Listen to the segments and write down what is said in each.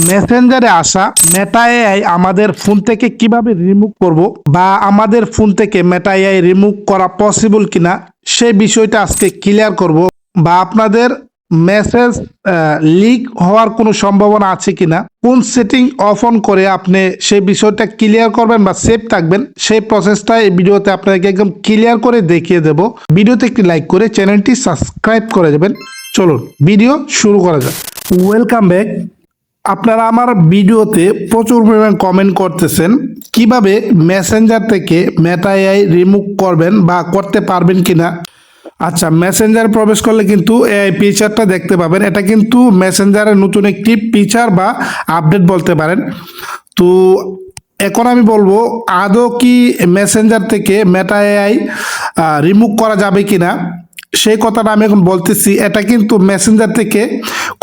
মেসেঞ্জারে আসা Meta AI আমাদের ফোন থেকে কিভাবে রিমুভ করব বা আমাদের ফোন থেকে মেটা এআই রিমুভ করা পসিবল কিনা সেই বিষয়টা আজকে ক্লিয়ার করব, বা আপনাদের মেসেজ লিক হওয়ার কোনো সম্ভাবনা আছে কিনা, কোন সেটিং অফ অন করে আপনি সেই বিষয়টা ক্লিয়ার করবেন বা সেভ থাকবেন, সেই প্রসেসটা এই ভিডিওতে আপনাকে একদম ক্লিয়ার করে দেখিয়ে দেব। ভিডিওতে একটি লাইক করে চ্যানেলটি সাবস্ক্রাইব করে দেবেন। চলুন ভিডিও শুরু করা যাক। Welcome back. আপনারা আমার ভিডিওতে প্রচুর পরিমাণ কমেন্ট করতেছেন কিভাবে মেসেঞ্জার থেকে মেটা এআই রিমুভ করবেন বা করতে পারবেন কিনা। আচ্ছা, মেসেঞ্জার প্রবেশ করলে কিন্তু এই ফিচারটা দেখতে পাবেন। এটা কিন্তু মেসেঞ্জারের নতুন একটি ফিচার বা আপডেট বলতে পারেন। তো এখন আমি বলবো আদৌ কি মেসেঞ্জার থেকে মেটা এআই রিমুভ করা যাবে কিনা সেই কথাটা আমি এখন বলতেছি। এটা কিন্তু মেসেঞ্জার থেকে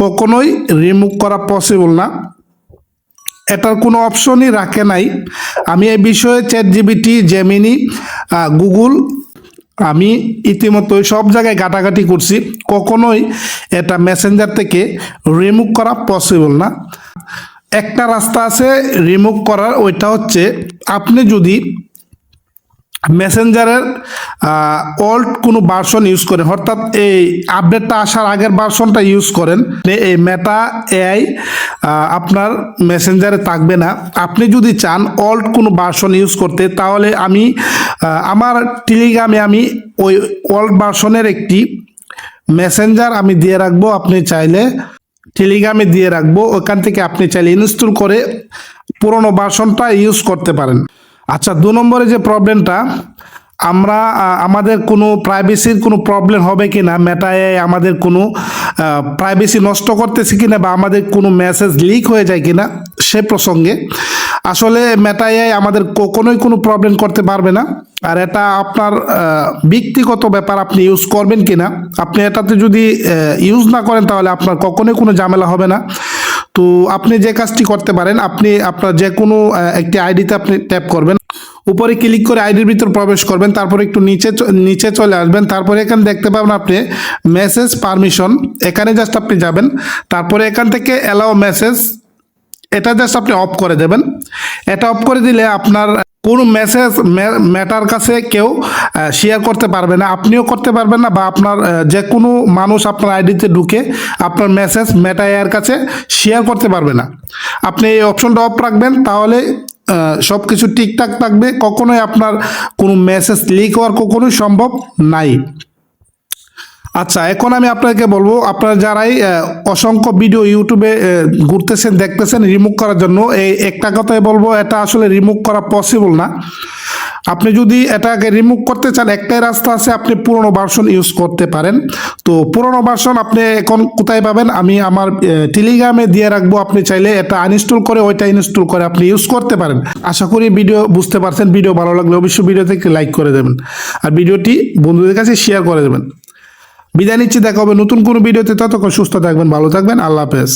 কখনোই রিমুভ করা পসিবল না, এটার কোনো অপশনই রাখে নাই। আমি এই বিষয়ে চ্যাটজিপিটি, জেমিনি, গুগল আমি ইতিমধ্যে সব জায়গায় ঘাটাঘাটি করছি, কখনোই এটা মেসেঞ্জার থেকে রিমুভ করা পসিবল না। একটা রাস্তা আছে রিমুভ করার, ওইটা হচ্ছে আপনি যদি মেসেঞ্জারের ওল্ড কোনো ভার্সন ইউজ করেন, অর্থাৎ এই আপডেটটা আসার আগের ভার্সনটা ইউজ করেন, এই মেটা এআই আপনার মেসেঞ্জারে থাকবে না। আপনি যদি চান ওল্ড কোনো ভার্সন ইউজ করতে, তাহলে আমি আমার টেলিগ্রামে আমি ওই ওল্ড ভার্সনের একটি মেসেঞ্জার আমি দিয়ে রাখবো। আপনি চাইলে টেলিগ্রামে দিয়ে রাখবো, ওখান থেকে আপনি চাইলে ইনস্টল করে পুরোনো ভার্সনটা ইউজ করতে পারেন। আচ্ছা, 2 নম্বরে যে প্রবলেমটা, আমরা আমাদের কোনো প্রাইভেসির কোনো প্রবলেম হবে কি না, মেটা এআই আমাদের কোনো প্রাইভেসি নষ্ট করতেছে কিনা বা আমাদের কোনো মেসেজ লিক হয়ে যায় কিনা সে প্রসঙ্গে। আসলে মেটা এআই আমাদের কখনোই কোনো প্রবলেম করতে পারবে না। আর এটা আপনার ব্যক্তিগত ব্যাপার, আপনি ইউজ করবেন কিনা। আপনি এটাতে যদি ইউজ না করেন তাহলে আপনার কখনোই কোনো ঝামেলা হবে না। তো আপনি যে কাজটি করতে পারেন, আপনি আপনার যে কোনো একটি আইডিতে আপনি ট্যাপ করবেন, উপরে ক্লিক করে আইডির ভিতর প্রবেশ করবেন, তারপরে একটু নিচে চলে আসবেন, তারপরে এখানে দেখতে পাবেন আপনি মেসেজ পারমিশন, এখানে জাস্ট আপনি যাবেন, তারপরে এখান থেকে অ্যালাউ মেসেজ, এটা জাস্ট আপনি অফ করে দেবেন। এটা অফ করে দিলে আপনার কোনো মেসেজ মেটার কাছে কেউ শেয়ার করতে পারবে না, আপনিও করতে পারবেন না, বা আপনার যে কোনো মানুষ আপনার আইডিতে ঢুকে আপনার মেসেজ মেটা এআইয়ের কাছে শেয়ার করতে পারবে না। আপনি এই অপশনটা অফ রাখবেন, তাহলে সব কিছু ঠিকঠাক থাকবে, কখনোই আপনার কোনো মেসেজ লিক হওয়ার কখনোই সম্ভব নাই। আচ্ছা, এখন আমি আপনাকে বলবো, আপনারা যারাই অসংখ্য ভিডিও ইউটিউবে ঘুরতেছেন দেখতেছেন রিমুভ করার জন্য, এই একটা কথাই বলবো, এটা আসলে রিমুভ করা পসিবল না। আপনি যদি এটাকে রিমুভ করতে চান, একটাই রাস্তা আছে, আপনি পুরনো ভার্সন ইউজ করতে পারেন। তো পুরনো ভার্সন আপনি এখন কোথায় পাবেন, আমি আমার টেলিগ্রামে দিয়ে রাখবো, আপনি চাইলে এটা আনইনস্টল করে ওইটা ইনস্টল করে আপনি ইউজ করতে পারেন। আশা করি ভিডিও বুঝতে পারছেন। ভিডিও ভালো লাগলে অবশ্যই ভিডিওতে লাইক করে দেবেন আর ভিডিওটি বন্ধুদের কাছে শেয়ার করে দেবেন। বিদায় নিচ্ছি, দেখা হবে নতুন কোনো ভিডিওতে। ততক্ষণ সুস্থ থাকবেন, ভালো থাকবেন, আল্লাহ হাফেজ।